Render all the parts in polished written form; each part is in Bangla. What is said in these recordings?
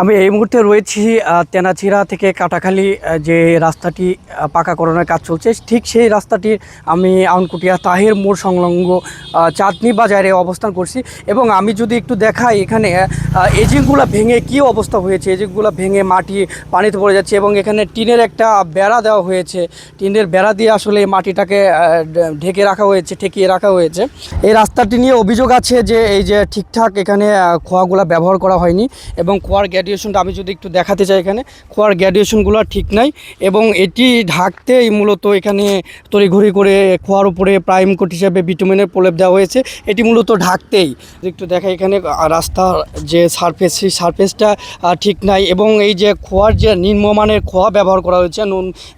আমি এই মুহূর্তে রয়েছি তেনাচিরা থেকে কাটাখালী যে রাস্তাটি পাকাকরণের কাজ চলছে, ঠিক সেই রাস্তাটির আমি আউনকুটিয়া তাহের মোড় সংলগ্ন চাঁদনি বাজারে অবস্থান করছি। এবং আমি যদি একটু দেখাই, এখানে এজিংগুলো ভেঙে কী অবস্থা হয়েছে, এজিংগুলো ভেঙে মাটি পানিতে পড়ে যাচ্ছে এবং এখানে টিনের একটা বেড়া দেওয়া হয়েছে। টিনের বেড়া দিয়ে আসলে এই মাটিটাকে ঢেকে রাখা হয়েছে, ঠেকিয়ে রাখা হয়েছে। এই রাস্তাটি নিয়ে অভিযোগ আছে যে এই যে ঠিকঠাক এখানে খোয়াগুলো ব্যবহার করা হয়নি এবং খোয়ার গ্র্যাজুয়েশনটা আমি যদি একটু দেখাতে চাই, এখানে খোয়ার গ্র্যাজুয়েশনগুলো ঠিক নাই এবং এটি ঢাকতেই মূলত এখানে তড়িঘড়ি করে খোয়ার উপরে প্রাইম কোট হিসাবে বিটুমিনের প্রলেপ দেওয়া হয়েছে। এটি মূলত ঢাকতেই একটু দেখা, এখানে রাস্তার যে সারফেস, সেই সারফেসটা ঠিক নাই এবং এই যে খোয়ার যে নিম্নমানের খোয়া ব্যবহার করা হয়েছে,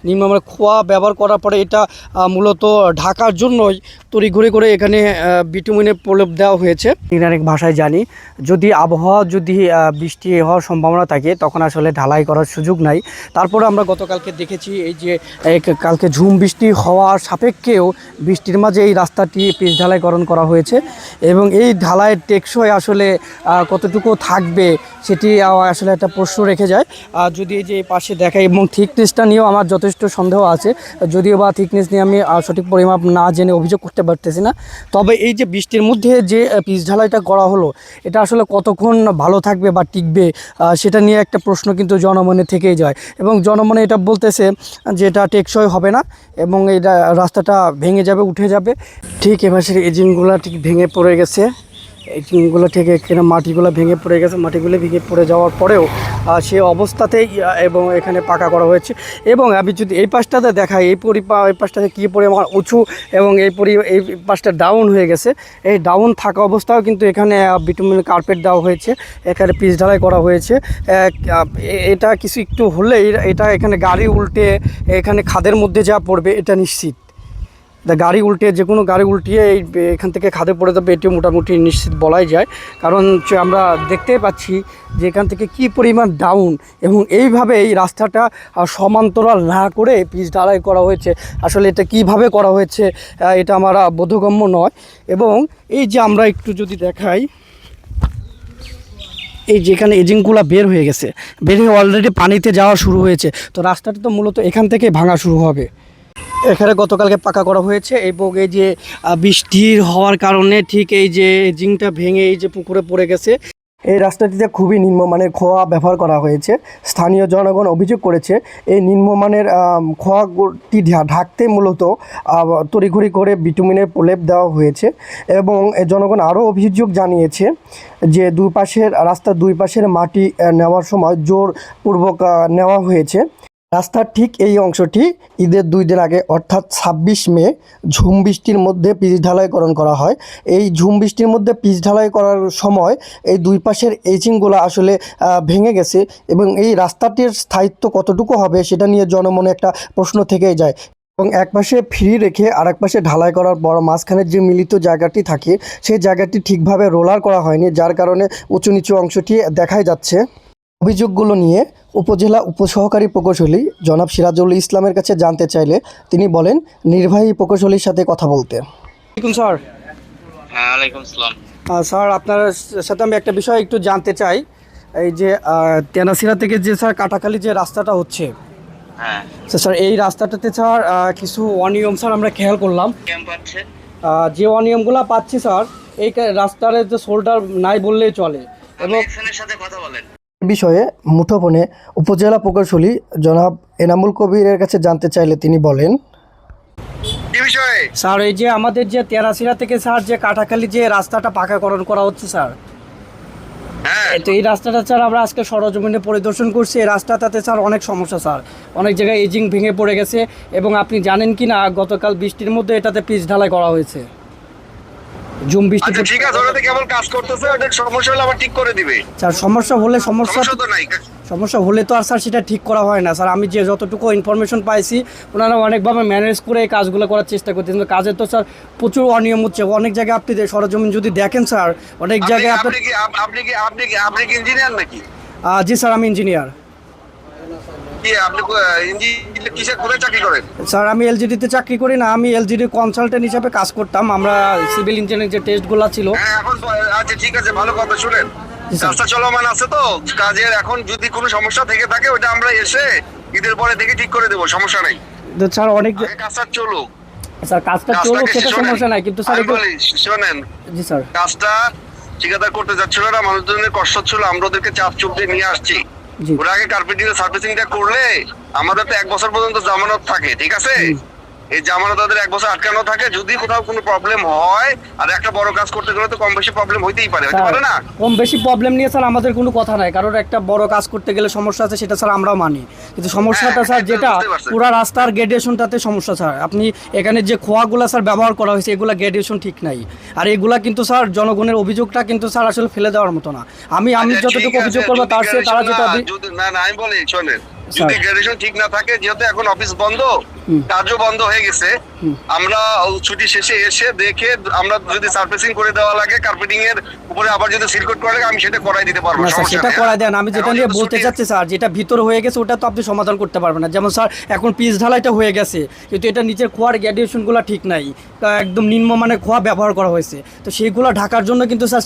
নিম্নমানের খোয়া ব্যবহার করার পরে এটা মূলত ঢাকার জন্যই তড়িঘড়ি করে এখানে বিটুমিনের প্রলেপ দেওয়া হয়েছে। ইংরেজি ভাষায় জানি, যদি আবহাওয়া যদি বৃষ্টি হওয়ার সম্ভাবনা থাকে তখন আসলে ঢালাই করার সুযোগ নাই। তারপরে আমরা গতকালকে দেখেছি এই যে কালকে ঝুম বৃষ্টি হওয়ার সাপেক্ষেও বৃষ্টির মাঝে এই রাস্তাটি পিচ ঢালাইকরণ করা হয়েছে এবং এই ঢালাইয়ের টেকসই আসলে কতটুকু থাকবে সেটি আসলে একটা প্রশ্ন রেখে যায়। যদি এই যে পাশে দেখাই এবং থিকনেসটা নিয়েও আমার যথেষ্ট সন্দেহ আছে, যদিও বা থিকনেস নিয়ে আমি সঠিক পরিমাপ না জেনে অভিযোগ করতে পারতেছি না। তবে এই যে বৃষ্টির মধ্যে যে পিচ ঢালাইটা করা হলো, এটা আসলে কতক্ষণ ভালো থাকবে বা টিকবে সেটা নিয়ে একটা প্রশ্ন কিন্তু জনমনে থেকেই যায় এবং জনমনে এটা বলতেছে যে এটা টেকসই হবে না এবং এই রাস্তাটা ভেঙে যাবে, উঠে যাবে। ঠিক এপাশের এজিংগুলো ঠিক ভেঙে পড়ে গেছে, এগুলো থেকে এখানে মাটিগুলো ভেঙে পড়ে গেছে, মাটিগুলো ভেঙে পড়ে যাওয়ার পরেও সে অবস্থাতেই এবং এখানে পাকা করা হয়েছে। এবং আমি যদি এই পাশটাতে দেখাই, এই পাশটাতে কী পরিমাণ উঁচু এবং এই পাশটা ডাউন হয়ে গেছে। এই ডাউন থাকা অবস্থাও কিন্তু এখানে বিটুমিন কার্পেট দেওয়া হয়েছে, এখানে পিচ ঢালাই করা হয়েছে। এটা কিছু একটু হলেই এটা এখানে গাড়ি উল্টে এখানে খাদের মধ্যে যা পড়বে এটা নিশ্চিত। গাড়ি উল্টে, যে কোনো গাড়ি উল্টিয়ে এখান থেকে খাদে পড়ে যাবে, এটি মোটামুটি নিশ্চিত বলাই যায়। কারণ আমরা দেখতেই পাচ্ছি যে এখান থেকে কি পরিমাণ ডাউন এবং এইভাবে এই রাস্তাটা সমান্তরাল না করে পিচ ঢালাই করা হয়েছে। আসলে এটা কিভাবে করা হয়েছে এটা আমার বোধগম্য নয়। এবং এই যে আমরা একটু যদি দেখাই, এই যেখানে এজিংগুলো বের হয়ে গেছে, বের হয়ে অলরেডি পানিতে যাওয়া শুরু হয়েছে, তো রাস্তাটা তো মূলত এখান থেকে ভাঙা শুরু হবে। এখানে গতকালকে পাকা করা হয়েছে এবং এই যে বৃষ্টির হওয়ার কারণে ঠিক এই যে জিংটা ভেঙে এই যে পুকুরে পড়ে গেছে। এই রাস্তাটিতে খুবই নিম্নমানের খোয়া ব্যবহার করা হয়েছে। স্থানীয় জনগণ অভিযোগ করেছে এই নিম্নমানের খোয়াটি ঢাকতে মূলত তড়িঘড়ি করে বিটুমিনের প্রলেপ দেওয়া হয়েছে। এবং জনগণ আরও অভিযোগ জানিয়েছে যে রাস্তার দুই পাশের মাটি নেওয়ার সময় জোরপূর্বক নেওয়া হয়েছে। রাস্তার ঠিক এই অংশটি ঈদের 2 দিন আগে অর্থাৎ 26 মে ঝুম বৃষ্টির মধ্যে পিচ ঢালাইকরণ করা হয়। এই ঝুম বৃষ্টির মধ্যে পিচ ঢালাই করার সময় এই দুই পাশের এজিংগুলো আসলে ভেঙে গেছে এবং এই রাস্তাটির স্থায়িত্ব কতটুকু হবে সেটা নিয়ে জনমনে একটা প্রশ্ন থেকেই যায়। এবং এক পাশে ফ্রি রেখে আরেক পাশে ঢালাই করার পর মাঝখানের যে মিলিত জায়গাটি থাকে সেই জায়গাটি ঠিকভাবে রোলার করা হয়নি, যার কারণে উঁচু নিচু অংশটি দেখাই যাচ্ছে। অভিযোগগুলো নিয়ে উপজেলা উপসহকারী প্রকৌশলী জনাব সিরাজুল ইসলামের কাছে জানতে চাইলে তিনি বলেন নির্বাহী প্রকৌশলীর সাথে কথা বলতে। স্যার। হ্যাঁ, ওয়ালাইকুম আসসালাম। স্যার, আপনার সাথে আমি একটা বিষয় একটু জানতে চাই। এই যে তেনাচিরা থেকে যে স্যার কাটাখালী যে রাস্তাটা হচ্ছে, হ্যাঁ স্যার এই রাস্তাটাতে স্যার কিছু অনিয়ম স্যার আমরা খেয়াল করলাম। যে অনিয়মগুলো পাচ্ছি স্যার, এই রাস্তার যে শোল্ডার নাই বললেই চলে। এবং সাথে কথা বলেন বিষয়ে মুঠোফোনে উপজেলা প্রকৌশলী জনাব এনামুল কবিরের কাছে জানতে চাইলে তিনি বলেন, স্যার এই যে আমাদের যে তেনাচিরা থেকে স্যার যে কাটাখালী যে রাস্তাটা পাকাকরণ করা হচ্ছে স্যার, তো এই রাস্তাটা স্যার আমরা আজকে সরজমিনে পরিদর্শন করছি। এই রাস্তাটাতে স্যার অনেক সমস্যা স্যার, অনেক জায়গায় এজিং ভেঙে পড়ে গেছে এবং আপনি জানেন কি না গতকাল বৃষ্টির মধ্যে এটাতে পিচ ঢালাই করা হয়েছে। ঝুম বৃষ্টি, ঠিক আছে, ওটাতে কেবল কাজ করতেছে, ওটা সমস্যা হলে আবার ঠিক করে দিবে স্যার। সমস্যা হলে তো আর স্যার সেটা ঠিক করা হয় না স্যার। আমি যে যতটুকু ইনফরমেশন পাইছি, ওনারা অনেকভাবে ম্যানেজ করে এই কাজগুলো করার চেষ্টা করতেছেন। কাজে তো স্যার প্রচুর অনিয়ম হচ্ছে অনেক জায়গায়। আপনি সরজমিন যদি দেখেন স্যার, অনেক জায়গায় আপনি কি ইঞ্জিনিয়ার নাকি? জি স্যার, আমি ইঞ্জিনিয়ার। স্যার আমি এলজিডিতে চাকরি করি না, আমি এলজিডি কনসালটেন্ট হিসেবে কাজ করতাম। আমরা সিভিল ইঞ্জিনিয়ারিং যে টেস্টগুলো ছিল। আচ্ছা ঠিক আছে, ভালো কথা শুনেন। কাজটা চলমান আছে তো কাজের, এখন যদি কোনো সমস্যা থেকে থাকে ওটা আমরা এসে ঈদের পরে দেখে ঠিক করে দেবো, সমস্যা নেই। তো স্যার অনেক আগে কাজটা চলুক। স্যার কাজটা চলুক সেটা সমস্যা নাই, কিন্তু স্যার আমি বলি শোনেন, জি স্যার, কাজটা ঠিকাদার করতে যাচ্ছিল না, মানুষজনের কষ্ট ছিল, আমরা ওদেরকে চাপ চুপ দিয়ে নিয়ে আসছি। জি ওরা আগে কার্পেটিং এর সার্ভিসিংটা করলে আমাদের তো 1 বছর পর্যন্ত জামানত থাকে, ঠিক আছে? এই জামানত ওদের 1 বছর আটকানো থাকে, যদি কোথাও কোনো প্রবলেম হয়, আর একটা বড় কাজ করতে গেলে তো কম বেশি প্রবলেম হইতেই পারে, হতে পারে না? কম বেশি প্রবলেম নিয়ে স্যার আমাদের কোনো কথা নাই, কারণ একটা বড় কাজ করতে গেলে সমস্যা আছে সেটা স্যার আমরাও মানি, কিন্তু সমস্যাটা স্যার যেটা পুরো রাস্তার গ্রেডুয়েশনটাতে সমস্যা স্যার। আপনি এখানে যে খোয়াগুলো স্যার ব্যবহার করা হয়েছে এগুলা গ্রেডুয়েশন ঠিক নাই, আর এগুলা কিন্তু স্যার জনগণের অভিযোগটা কিন্তু স্যার আসলে ফেলে দেওয়ার মতো না। আমি যতটুকু অভিযোগ করবো তার চেয়ে তারা যেটা না আমি বলি শোনেন, যদি গ্রেডুয়েশন ঠিক না থাকে, যেহেতু এখন অফিস বন্ধ, কাজও বন্ধ হয়ে গেছে, আমরা ছুটি শেষে এসে দেখে আমরা যদি সার্ফেসিং করে দেওয়া লাগে, কার্পেটিং এর উপরে আবার যদি সিলকোট করা লাগে, আমি সেটা করাই দিতে পারবো, না স্যার সেটা করাই দেন। আমি যেটা নিয়ে বলতে চাচ্ছি স্যার, যেটা ভিতরে হয়ে গেছে ওটা তো আপনি সমাধান করতে পারবেন না। যেমন স্যার এখন পিচ ঢালাইটা হয়ে গেছে, কিন্তু এটা নিচের খোয়ার গ্রেডুয়েশনগুলো ঠিক নাই, একদম নিম্নমানের খোয়া ব্যবহার করা হয়েছে, তো সেইগুলো ঢাকার জন্য কিন্তু স্যার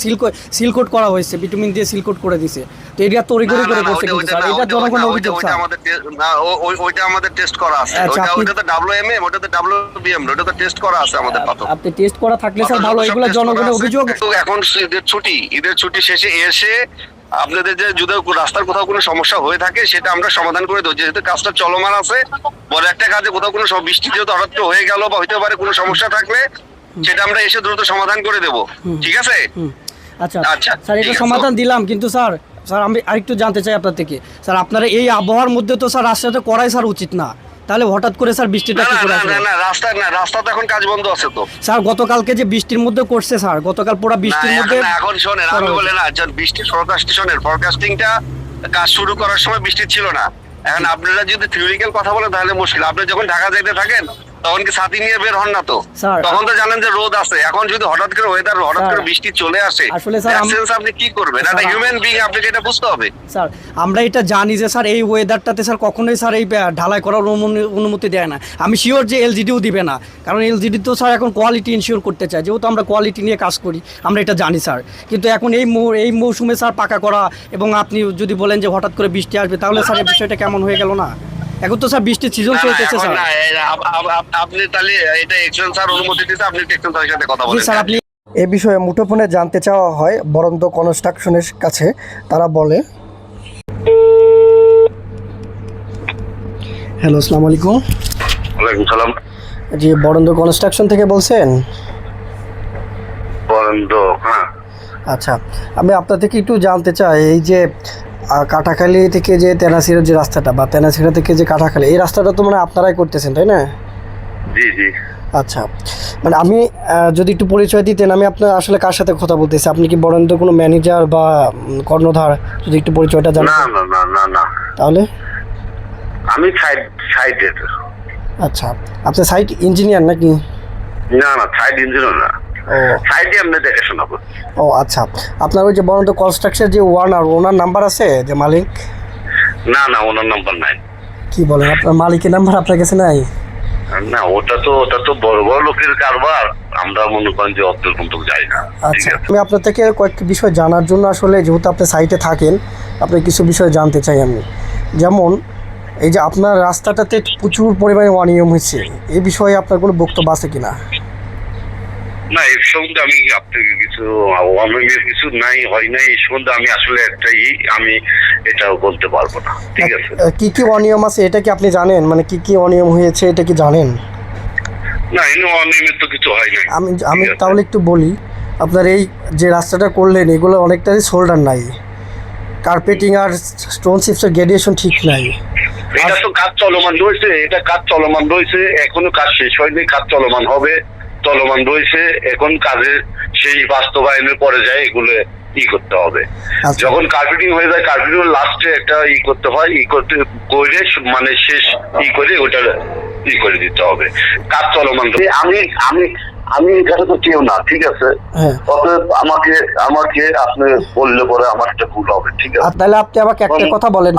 সিলকোট করা হয়েছে, ভিটামিন দিয়ে সিলকোট করে দিছে, তো এটা তড়িঘড়ি করে করছে কিন্তু স্যার, এটা জনগণের অভিযোগ স্যার। ওইটা আমাদের টেস্ট করা আছে, ওইটা তো WMM, ওটা তো WBM, ওটা তো টেস্ট করা আছে আমাদের পাথর। আপনি টেস্ট করা থাকলে স্যার ভালো, এগুলো জনগণের অভিযোগ। এখন ঈদের ছুটি শেষে এসে আপনাদের যে যদি রাস্তার কোথাও কোনো সমস্যা হয়ে থাকে সেটা আমরা সমাধান করে দেবো, যেহেতু কাজটা চলমান আছে। বড় একটা কাজে কোথাও কোনো বৃষ্টি যেহেতু হঠাৎ করে হয়ে গেল বা হইতে পারে কোনো সমস্যা থাকলে, সেটা আমরা এসে দ্রুত সমাধান করে দেবো, ঠিক আছে? আচ্ছা স্যার, এটা সমাধান দিলাম, কিন্তু স্যার আমি আরেকটু জানতে চাই আপনার থেকে স্যার, আপনারা এই আবহাওয়ার মধ্যে তো স্যার রাস্তাতে করাই স্যার উচিত না, তাহলে হঠাৎ করে স্যার বৃষ্টিটা কি করে আসলো? না রাস্তা তো এখন কাজ বন্ধ আছে তো স্যার। গতকালকে যে বৃষ্টির মধ্যে করছে স্যার, গতকাল পুরো বৃষ্টির মধ্যে। এখন শোনেন, আমি বলে না, বৃষ্টির ফরকাস্টিংটা কাজ শুরু করার সময় বৃষ্টি ছিল না। এখন আপনারা যদি থিওরিক্যাল কথা বলেন তাহলে মুশকিল। আপনি যখন ঢাকা যাইতে থাকেন তখন কি ছাতি নিয়ে বের হন না তো? তখন তো জানেন যে রোদ আছে। এখন যদি হঠাৎ করে ওয়েদার হঠাৎ করে বৃষ্টি চলে আসে, আসলে স্যার আপনি কি করবেন? একটা হিউম্যান বিং, আপনাকে এটা বুঝতে হবে স্যার। আমরা এটা জানি যে স্যার এই ওয়েদারটাতে স্যার কখনোই স্যার এই ঢালাই করার অনুমতি দেয় না। আমি শিওর যে এলজিডিও দিবে না, কারণ এলজিডি তো স্যার এখন কোয়ালিটি ইনশিওর করতে চায়, যেহেতু আমরা কোয়ালিটি নিয়ে কাজ করি, আমরা এটা জানি স্যার। কিন্তু এখন এই মৌসুমে স্যার পাকা করা, এবং আপনি যদি বলেন যে হঠাৎ করে বৃষ্টি আসবে, তাহলে স্যার এই বিষয়টা কেমন হয়ে গেল না? এখন তো স্যার বৃষ্টির সিজন চলতেছে স্যার। আপনি তাহলে এটা এক্সেল স্যার অনুমতি দিতে, আপনি এক্সেল স্যারের সাথে কথা বলেন স্যার। আপনি এই বিষয়ে মুঠোফোনে জানতে চাওয়া হয় বরন্দ কনস্ট্রাকশনের কাছে, তারা বলে। হ্যালো, আসসালামু আলাইকুম। ওয়ালাইকুম সালাম। জি, বরন্দ কনস্ট্রাকশন থেকে বলছেন? বরন্দ, হ্যাঁ। আচ্ছা, আমি আপনার থেকে একটু জানতে চাই, এই যে কাটাখালী থেকে যে তেনাসিরার যে রাস্তাটা, বা তেনাসিরা থেকে যে কাটাখালী, এই রাস্তাটা তো মানে আপনারাই করতেছেন, তাই না? জি জি। আচ্ছা, মানে আমি যদি একটু পরিচয় দিতেন, আমি আপনার আসলে কার সাথে কথা বলতেছি? আপনি কি বরন্দ কোনো ম্যানেজার বা কর্ণধার? যদি একটু পরিচয়টা জানেন। না। তাহলে আমি সাইটের। আচ্ছা, আপনি সাইট ইঞ্জিনিয়ার নাকি? না সাইট ইঞ্জিনিয়ার না। ও, সাইটে আমরা দেখাশোনা করি। ও আচ্ছা, আপনার ওই যে বরন্দ কনস্ট্রাকশন যে ওনার নাম্বার আছে, যে মালিক? না ওনার নাম্বার নাই। কি বলেন, আপনার মালিকের নাম্বার আপনার কাছে নাই? না, ওটা তো বড় বড় লোকের কারবার, আমরা মনে করেন যে অত পর্যন্ত যাই না। আচ্ছা, আমি আপনার থেকে কয়েকটি বিষয় জানার জন্য, আসলে যেহেতু আপনি সাইটে থাকেন, আপনার কিছু বিষয় জানতে চাই আমি। যেমন এই যে আপনার রাস্তাটাতে প্রচুর পরিমাণে অনিয়ম হয়েছে, এই বিষয়ে আপনার কোনো বক্তব্য আছে কিনা? না, এই সম্বন্ধে আমি আপনাকে কিছু নাই হয় নাই, এই সম্বন্ধে আমি আসলে আমি এটাও বলতে পারবো না, ঠিক আছে? কি অনিয়ম আছে এটা কি আপনি জানেন? মানে কি অনিয়ম হয়েছে এটা কি জানেন? না, এনে অনিয়মিত তো কিছু হয় নাই। আমি তাহলে একটু বলি, আপনার এই যে রাস্তাটা করলেন, এগুলো অনেকটাই শোল্ডার নাই, কার্পেটিং আর স্টোন চিপসের গ্রেডুয়েশন ঠিক নাই। এটা তো কাজ চলমান রয়েছে, এখনো কাজ শেষ হয়নি, কাজ চলমান হবে, চলমান রয়েছে। এখন কাজের সেই বাস্তবায়নের পরে যায় এগুলো করতে হবে। যখন কার্পেটিং হয়ে যায়, কার্পেটিং লাস্টে একটা করতে হয়, করতে করে মানে শেষ করে ওটা করে দিতে হবে। কাজ চলমান। আমি এখানে তো কেউ না, ঠিক আছে? অতএব আমাকে আপনি বললে পরে আমার একটা ভুল হবে, ঠিক আছে? তাহলে আপনি আমাকে একটা কথা বলেন।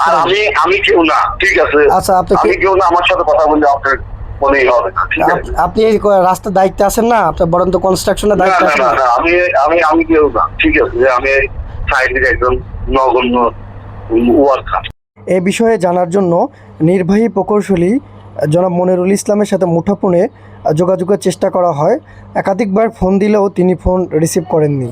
আমি কেউ না, ঠিক আছে? আচ্ছা, আমি কেউ না, আমার সাথে কথা বললে আপনার মনেই হবে না, ঠিক আছে? আপনি এই রাস্তার দায়িত্বে আছেন না, আপনার বরন্দ কনস্ট্রাকশনের দায়িত্ব? না, আমি কেউ না, ঠিক আছে? সাইডের একজন নগণ্য ওয়ার্কার। এ বিষয়ে জানার জন্য নির্বাহী প্রকৌশলী জনাব মনিরুল ইসলামের সাথে মুঠোফোনে যোগাযোগের চেষ্টা করা হয়। একাধিকবার ফোন দিলেও তিনি ফোন রিসিভ করেননি।